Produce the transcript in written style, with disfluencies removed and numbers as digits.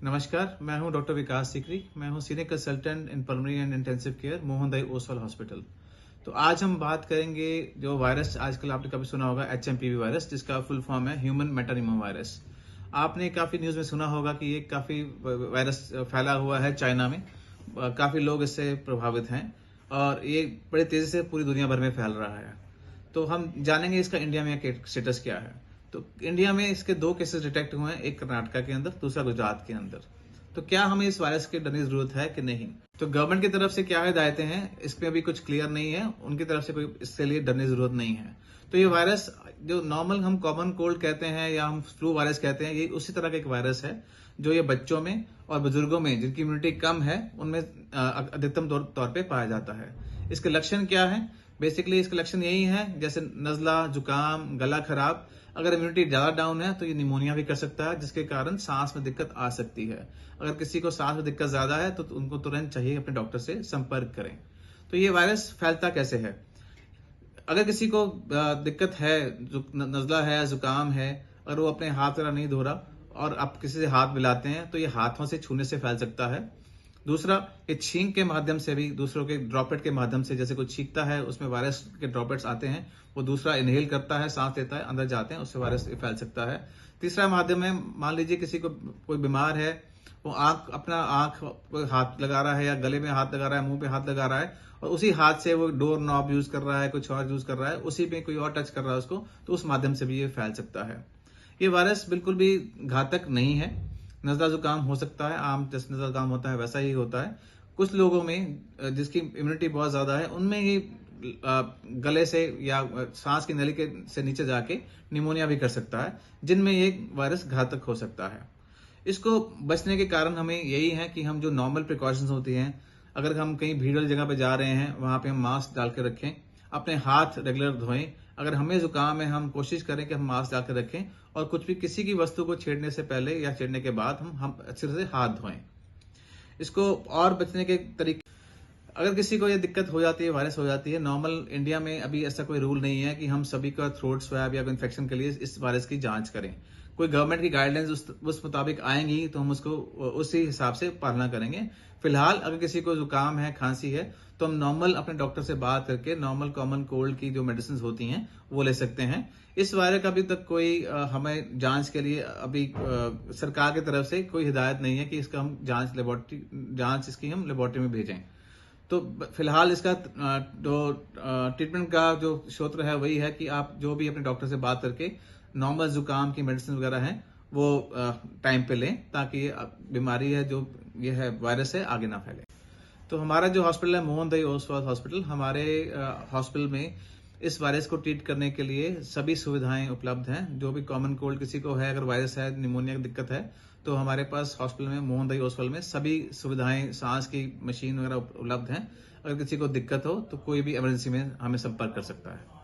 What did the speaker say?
नमस्कार, मैं हूं डॉक्टर विकास सीकरी। मैं हूं senior consultant in pulmonary and intensive care, Mohandai Oswal Hospital. तो आज हम बात करेंगे जो वायरस आजकल आपने कभी सुना होगा, HMPV वायरस, जिसका फुल फॉर्म है ह्यूमन मेटानिमो वायरस। आपने काफी न्यूज में सुना होगा कि ये काफी वायरस फैला हुआ है चाइना में। काफी लोग इससे प्रभावित हैं और ये बड़ी तेजी से पूरी दुनिया भर में फैल रहा है। तो हम जानेंगे इसका इंडिया में स्टेटस क्या है। तो इंडिया में इसके 2 केसेस डिटेक्ट हुए हैं, एक कर्नाटक के अंदर, दूसरा गुजरात के अंदर। तो क्या हमें इस वायरस के डरने की जरूरत है कि नहीं? तो गवर्नमेंट की तरफ से क्या हिदायतें हैं, इसमें अभी कुछ क्लियर नहीं है। उनकी तरफ से कोई इसके लिए डरने की जरूरत नहीं है। तो ये वायरस जो नॉर्मल हम कॉमन कोल्ड कहते हैं या हम फ्लू वायरस कहते हैं, ये उसी तरह का एक वायरस है जो ये बच्चों में और बुजुर्गों में जिनकी इम्यूनिटी कम है उनमें अधिकतम तौर पे पाया जाता है। इसके लक्षण क्या है? बेसिकली इसके लक्षण यही है, जैसे नजला, जुकाम, गला खराब। अगर इम्यूनिटी ज्यादा डाउन है तो ये निमोनिया भी कर सकता है, जिसके कारण सांस में दिक्कत आ सकती है। अगर किसी को सांस में दिक्कत ज्यादा है तो उनको तुरंत चाहिए अपने डॉक्टर से संपर्क करें। तो ये वायरस फैलता कैसे है? अगर किसी को दिक्कत है, नजला है, जुकाम है, अगर वो अपने हाथ वगैरह नहीं धो रहा और आप किसी से हाथ मिलाते हैं तो ये हाथों से छूने से फैल सकता है। दूसरा, ये छींक के माध्यम से भी, दूसरों के ड्रॉपलेट के माध्यम से, जैसे कोई छींकता है उसमें वायरस के ड्रॉपलेट्स आते हैं, वो दूसरा इनहेल करता है, सांस लेता है, अंदर जाते हैं, उससे वायरस फैल सकता है। तीसरा माध्यम है, मान लीजिए किसी को कोई बीमार है, वो आंख हाथ लगा रहा है या गले में हाथ लगा रहा है, मुंह पे हाथ लगा रहा है और उसी हाथ से वो डोर नॉब यूज कर रहा है, कुछ और यूज कर रहा है, उसी पे कोई और टच कर रहा है उसको, तो उस माध्यम से भी ये फैल सकता है। ये वायरस बिल्कुल भी घातक नहीं है। नजला जुकाम हो सकता है, आम जैसे नजला जुकाम होता है वैसा ही होता है। कुछ लोगों में जिसकी इम्यूनिटी बहुत ज्यादा है, उनमें ही गले से या सांस की नली के से नीचे जाके निमोनिया भी कर सकता है, जिनमें ये वायरस घातक हो सकता है। इसको बचने के कारण हमें यही है कि हम जो नॉर्मल प्रिकॉशंस होती हैं, अगर हम कहीं भीड़ वाली जगह पे जा रहे हैं, वहां पे हम मास्क डाल के रखें, अपने हाथ रेगुलर धोएं। अगर हमें जुकाम है, हम कोशिश करें कि हम मास्क डाल के रखें और कुछ भी किसी की वस्तु को छेड़ने से पहले या छेड़ने के बाद हम अच्छे से हाथ धोएं। इसको और बचने के तरीके, अगर किसी को ये दिक्कत हो जाती है, वायरस हो जाती है, नॉर्मल इंडिया में अभी ऐसा कोई रूल नहीं है कि हम सभी का थ्रोट स्वैब या इन्फेक्शन के लिए इस वायरस की जांच करें। कोई गवर्नमेंट की गाइडलाइंस उस मुताबिक आएंगी तो हम उसको उसी हिसाब से पालना करेंगे। फिलहाल अगर किसी को जुकाम है, खांसी है, तो हम नॉर्मल अपने डॉक्टर से बात करके नॉर्मल कॉमन कोल्ड की जो मेडिसिन होती हैं वो ले सकते हैं। इस वायरस का अभी तक कोई हमें जांच के लिए अभी सरकार की तरफ से कोई हिदायत नहीं है कि इसका हम जांच इसकी हम लेबोरेटरी में भेजें। तो फिलहाल इसका जो ट्रीटमेंट का जो सूत्र है वही है कि आप जो भी अपने डॉक्टर से बात करके नॉर्मल जुकाम की मेडिसिन वगैरह हैं वो टाइम पे लें, ताकि बीमारी है जो ये है वायरस है आगे ना फैले। तो हमारा जो हॉस्पिटल है, मोहनदाई ओसवाल हॉस्पिटल, हमारे हॉस्पिटल में इस वायरस को ट्रीट करने के लिए सभी सुविधाएं उपलब्ध हैं। जो भी कॉमन कोल्ड किसी को है, अगर वायरस है, निमोनिया की दिक्कत है, तो हमारे पास हॉस्पिटल में, मोहनदाई ओसवाल में, सभी सुविधाएं, सांस की मशीन वगैरह उपलब्ध हैं। अगर किसी को दिक्कत हो तो कोई भी इमरजेंसी में हमें संपर्क कर सकता है।